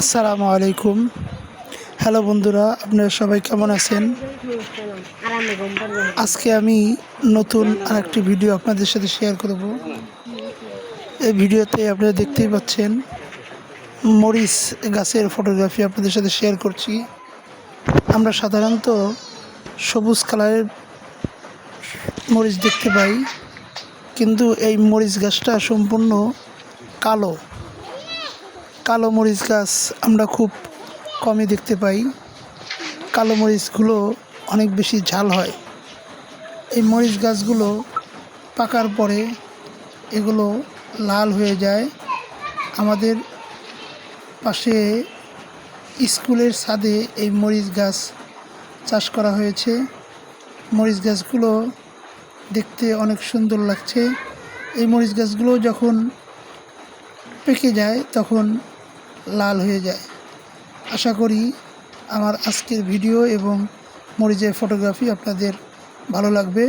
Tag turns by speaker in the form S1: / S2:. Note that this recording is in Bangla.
S1: আসসালামু আলাইকুম। হ্যালো বন্ধুরা, আপনারা সবাই কেমন আছেন? আজকে আমি নতুন আরেকটি ভিডিও আপনাদের সাথে শেয়ার করব। এই ভিডিওতে আপনারা দেখতেই পাচ্ছেন মরিচ গাছের ফটোগ্রাফি আপনাদের সাথে শেয়ার করছি। আমরা সাধারণত সবুজ কালারের মরিচ দেখতে পাই, কিন্তু এই মরিচ গাছটা সম্পূর্ণ কালো। কালো মরিচ গাছ আমরা খুব কমই দেখতে পাই। কালো মরিচগুলো অনেক বেশি ঝাল হয়। এই মরিচ গাছগুলো পাকার পরে এগুলো লাল হয়ে যায়। আমাদের পাশে স্কুলের ছাদে এই মরিচ গাছ চাষ করা হয়েছে। মরিচ গাছগুলো দেখতে অনেক সুন্দর লাগছে। এই মরিচ গাছগুলো যখন পেকে যায় তখন লাল হয়ে যায়। আশা করি আমার আজকের ভিডিও এবং মরিচের ফটোগ্রাফি আপনাদের ভালো লাগবে।